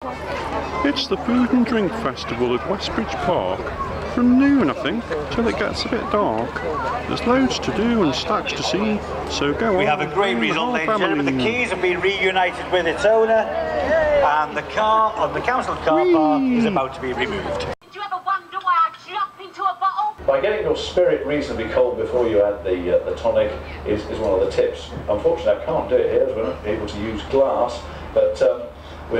It's the Food and Drink Festival at Westbridge Park from noon, I think, till it gets a bit dark. There's loads to do and stacks to see, so go on. We have a great result, ladies and gentlemen. The keys have been reunited with its owner, and the car on the council car park is about to be removed. Did you ever wonder why I jump into a bottle? By getting your spirit reasonably cold before you add the tonic is one of the tips. Unfortunately, I can't do it here as we're not able to use glass, but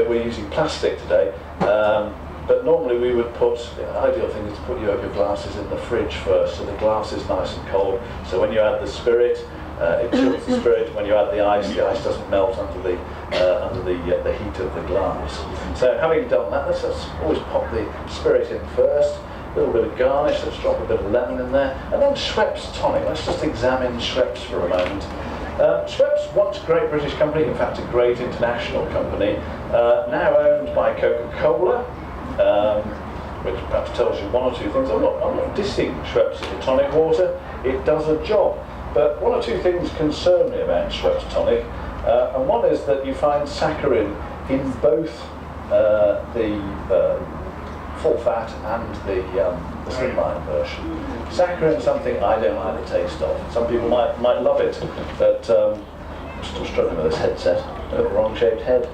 we're using plastic today. But normally we would put, the ideal thing is to put your glasses in the fridge first, so the glass is nice and cold. So when you add the spirit, it chills the spirit. When you add the ice doesn't melt under the heat of the glass. So having done that, let's always pop the spirit in first. A little bit of garnish, let's drop a bit of lemon in there. And then Schweppes tonic, let's just examine Schweppes for a moment. Schweppes, once a great British company, in fact a great international company, now owned by Coca-Cola, which perhaps tells you one or two things. I'm not dissing Schweppes as a tonic water, it does a job. But one or two things concern me about Schweppes tonic, and one is that you find saccharin in both the full fat and the slimline version. Saccharin is something I don't like the taste of. Some people might love it, but I'm still struggling with this headset. I've got the wrong shaped head.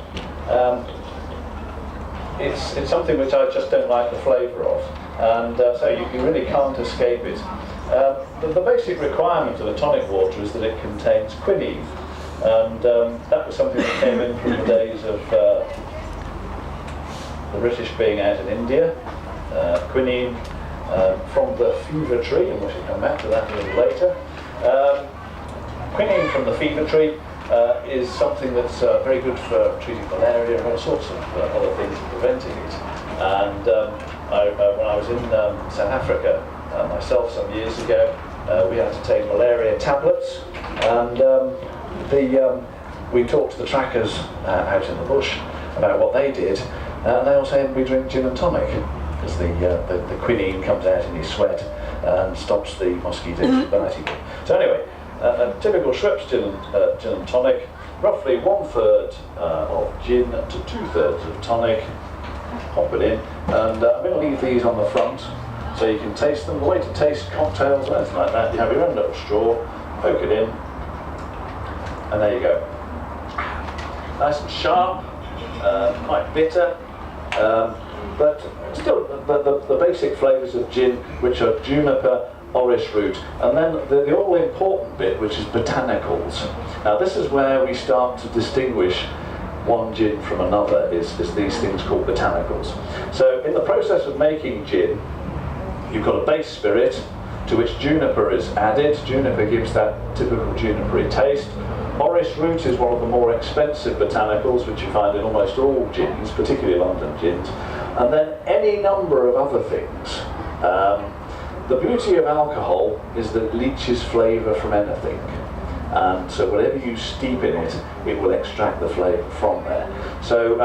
It's something which I just don't like the flavour of, and so you really can't escape it. The basic requirement of a tonic water is that it contains quinine, and that was something that came in from the days of the British being out in India. Quinine from the fever tree, and we shall come back to that a little later. Quinine from the fever tree is something that's very good for treating malaria and all sorts of other things, preventing it. And when I was in South Africa myself some years ago, we had to take malaria tablets, and we talked to the trackers out in the bush about what they did, and they all said we drink gin and tonic, because the quinine comes out in your sweat and stops the mosquitoes biting. So anyway, a typical Schweppes gin and tonic, roughly 1/3 of gin to 2/3 of tonic. Pop it in, and I'm going to leave these on the front so you can taste them. The way to taste cocktails or anything like that, you have your own little straw, poke it in, and there you go. Nice and sharp, quite bitter, but still the basic flavours of gin, which are juniper, orris root, and then the all-important bit, which is botanicals. Now this is where we start to distinguish one gin from another, is these things called botanicals. So in the process of making gin, you've got a base spirit to which juniper is added. Juniper gives that typical junipery taste. Orris root is one of the more expensive botanicals, which you find in almost all gins, particularly London gins, and then any number of other things. The beauty of alcohol is that it leaches flavour from anything, and so whatever you steep in it, it will extract the flavour from there. So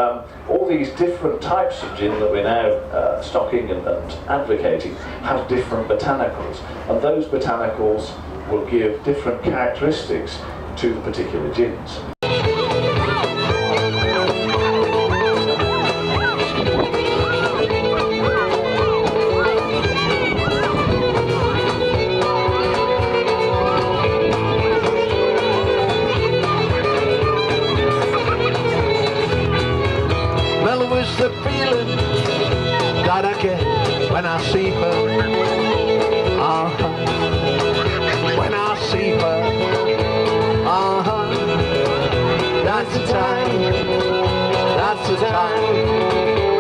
all these different types of gin that we're now stocking and advocating have different botanicals, and those botanicals will give different characteristics to the particular gins. The feeling that I get when I see her, when I see her, that's the time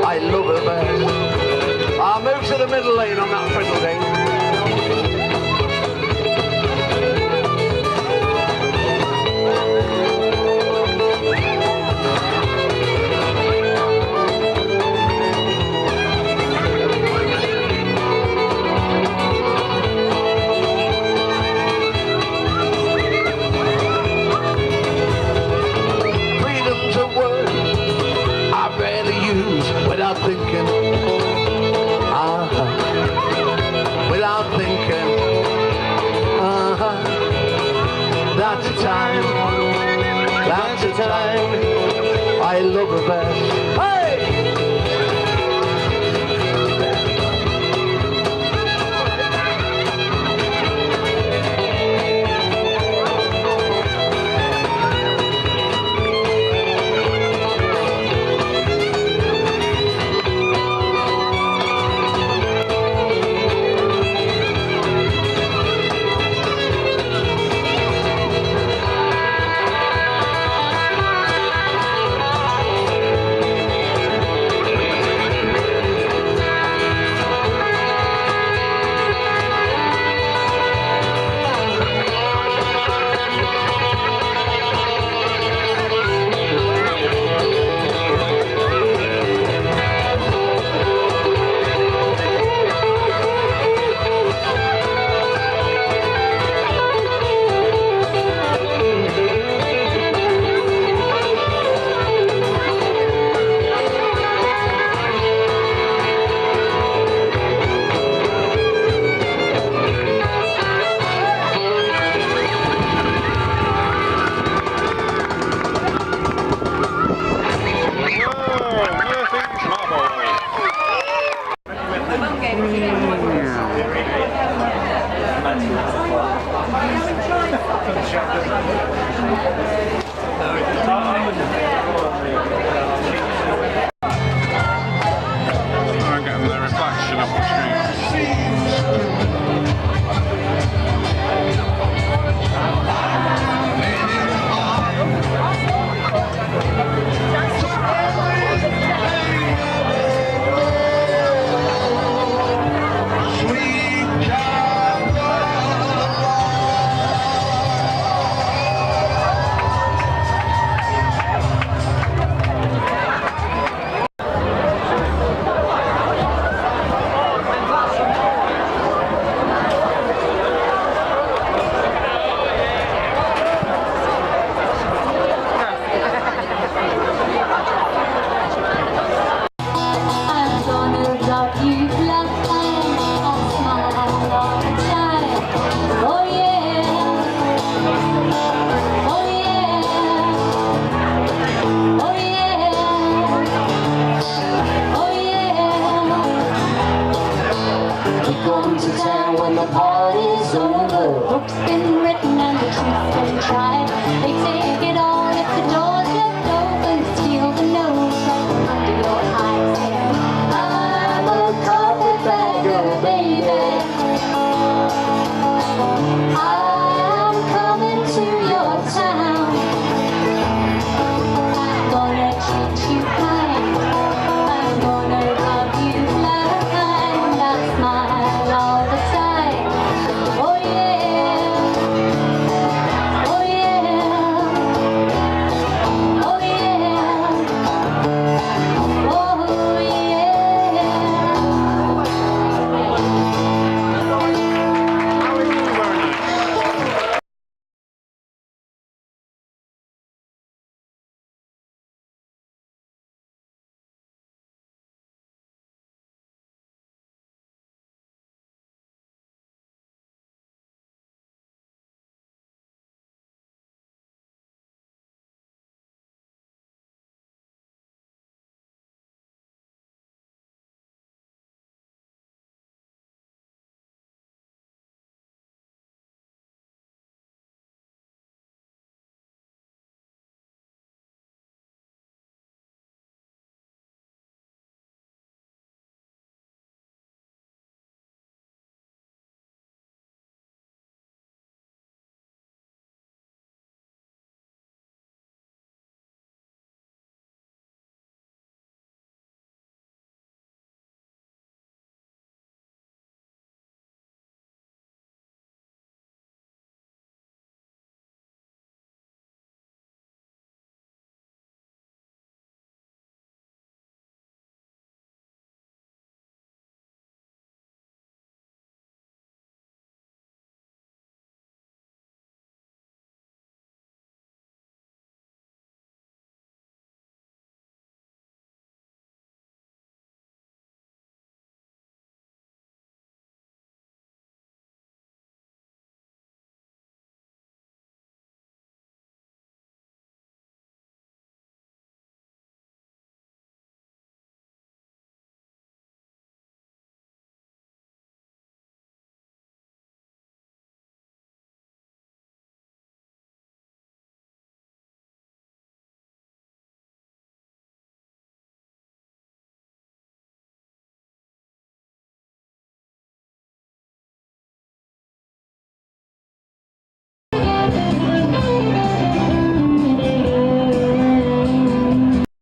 I love her best. I'll move to the middle lane on that fiddle day. Without thinking, without thinking, that's the time I love her best. Hey!